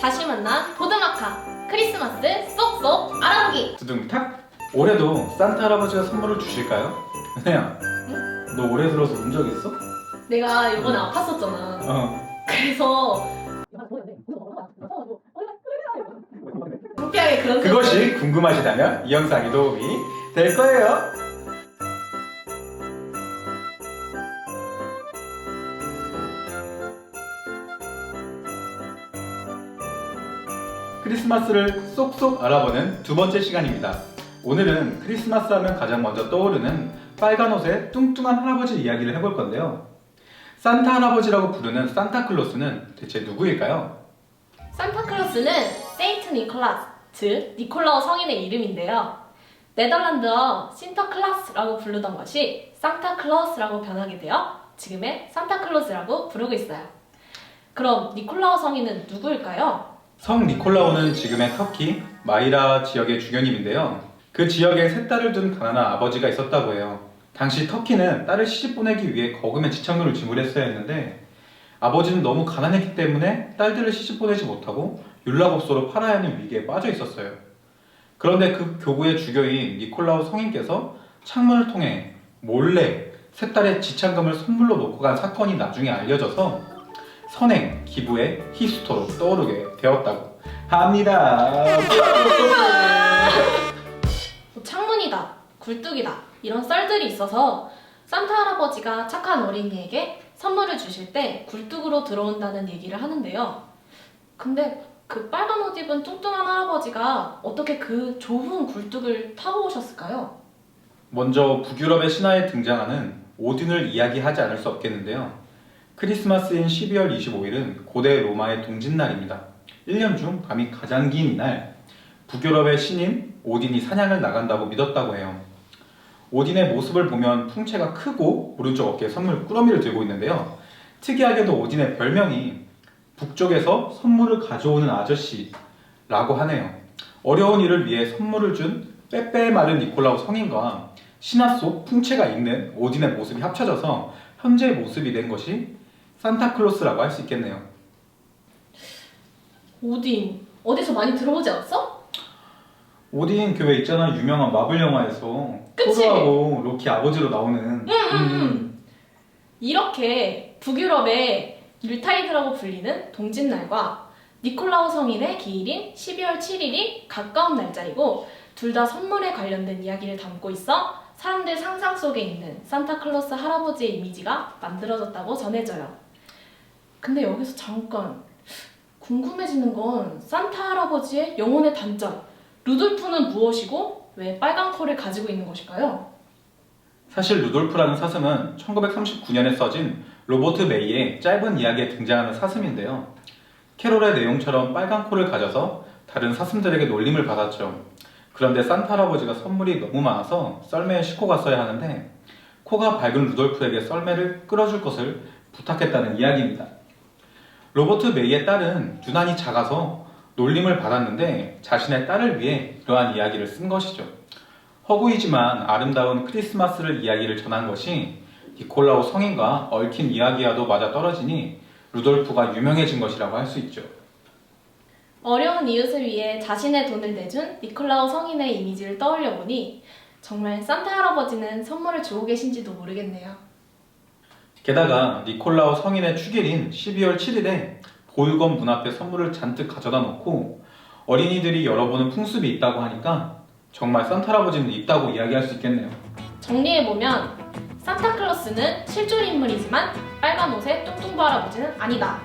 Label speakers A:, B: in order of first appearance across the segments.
A: 다시 만난 보드마카 크리스마스 쏙쏙 알아보기.
B: 두둥탁! 올해도 산타 할아버지가 선물을 주실까요? 은혜야,
A: 응?
B: 너 올해 들어서 운 적 있어?
A: 내가 이번에 아팠었잖아. 그래서 창피하게 그런
B: 그것이 궁금하시다면 이 영상이 도움이 될 거예요. 크리스마스를 쏙쏙 알아보는 두 번째 시간입니다. 오늘은 크리스마스 하면 가장 먼저 떠오르는 빨간 옷의 뚱뚱한 할아버지 이야기를 해볼 건데요. 산타 할아버지라고 부르는 산타클로스는 대체 누구일까요?
A: 산타클로스는 세인트 니콜라스, 즉 니콜라오 성인의 이름인데요. 네덜란드어 신터클라스라고 부르던 것이 산타클로스라고 변하게 되어 지금의 산타클로스라고 부르고 있어요. 그럼 니콜라오 성인은 누구일까요?
B: 성 니콜라오는 지금의 터키 마이라 지역의 주교님인데요. 그 지역에 세 딸을 둔 가난한 아버지가 있었다고 해요. 당시 터키는 딸을 시집 보내기 위해 거금의 지참금을 지불했어야 했는데 아버지는 너무 가난했기 때문에 딸들을 시집 보내지 못하고 율락업소로 팔아야 하는 위기에 빠져 있었어요. 그런데 그 교구의 주교인 니콜라오 성인께서 창문을 통해 몰래 세 딸의 지참금을 선물로 놓고 간 사건이 나중에 알려져서 선행, 기부의 희수토로 떠오르게 되었다고 합니다.
A: 창문이다, 굴뚝이다 이런 썰들이 있어서 산타 할아버지가 착한 어린이에게 선물을 주실 때 굴뚝으로 들어온다는 얘기를 하는데요. 근데 그 빨간 옷 입은 뚱뚱한 할아버지가 어떻게 그 좁은 굴뚝을 타고 오셨을까요?
B: 먼저 북유럽의 신화에 등장하는 오딘을 이야기하지 않을 수 없겠는데요. 크리스마스인 12월 25일은 고대 로마의 동짓날입니다. 1년 중 밤이 가장 긴 이날, 북유럽의 신인 오딘이 사냥을 나간다고 믿었다고 해요. 오딘의 모습을 보면 풍채가 크고 오른쪽 어깨에 선물 꾸러미를 들고 있는데요. 특이하게도 오딘의 별명이 북쪽에서 선물을 가져오는 아저씨라고 하네요. 어려운 일을 위해 선물을 준 빼빼 마른 니콜라오 성인과 신화 속 풍채가 있는 오딘의 모습이 합쳐져서 현재의 모습이 된 것이 산타클로스라고 할 수 있겠네요.
A: 오딘 어디서 많이 들어보지 않았어?
B: 오딘 교회 있잖아, 유명한 마블 영화에서
A: 그치?
B: 토르하고 로키 아버지로 나오는.
A: 이렇게 북유럽의 율타이드라고 불리는 동짓날과 니콜라오 성인의 기일인 12월 7일이 가까운 날짜이고 둘 다 선물에 관련된 이야기를 담고 있어 사람들 상상 속에 있는 산타클로스 할아버지의 이미지가 만들어졌다고 전해져요. 근데 여기서 잠깐 궁금해지는 건 산타 할아버지의 영혼의 단짝 루돌프는 무엇이고 왜 빨간 코를 가지고 있는 것일까요?
B: 사실 루돌프라는 사슴은 1939년에 써진 로버트 메이의 짧은 이야기에 등장하는 사슴인데요. 캐롤의 내용처럼 빨간 코를 가져서 다른 사슴들에게 놀림을 받았죠. 그런데 산타 할아버지가 선물이 너무 많아서 썰매에 싣고 갔어야 하는데 코가 밝은 루돌프에게 썰매를 끌어줄 것을 부탁했다는 이야기입니다. 로버트 메이의 딸은 유난히 작아서 놀림을 받았는데 자신의 딸을 위해 이러한 이야기를 쓴 것이죠. 허구이지만 아름다운 크리스마스를 이야기를 전한 것이 니콜라오 성인과 얽힌 이야기와도 맞아떨어지니 루돌프가 유명해진 것이라고 할 수 있죠.
A: 어려운 이웃을 위해 자신의 돈을 내준 니콜라오 성인의 이미지를 떠올려보니 정말 산타 할아버지는 선물을 주고 계신지도 모르겠네요.
B: 게다가 니콜라오 성인의 축일인 12월 7일에 보육원 문 앞에 선물을 잔뜩 가져다 놓고 어린이들이 열어보는 풍습이 있다고 하니까 정말 산타 할아버지는 있다고 이야기할 수 있겠네요.
A: 정리해보면 산타클로스는 실존 인물이지만 빨간 옷의 뚱뚱부 할아버지는 아니다.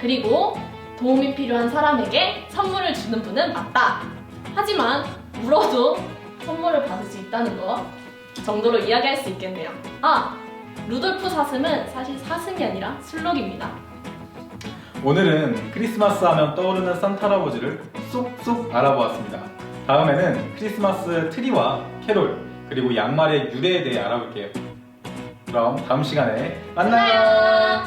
A: 그리고 도움이 필요한 사람에게 선물을 주는 분은 맞다. 하지만 울어도 선물을 받을 수 있다는 것 정도로 이야기할 수 있겠네요. 루돌프 사슴은 사실 사슴이 아니라 술록입니다.
B: 오늘은 크리스마스 하면 떠오르는 산타 할아버지를 쏙쏙 알아보았습니다. 다음에는 크리스마스 트리와 캐롤 그리고 양말의 유래에 대해 알아볼게요. 그럼 다음 시간에 만나요.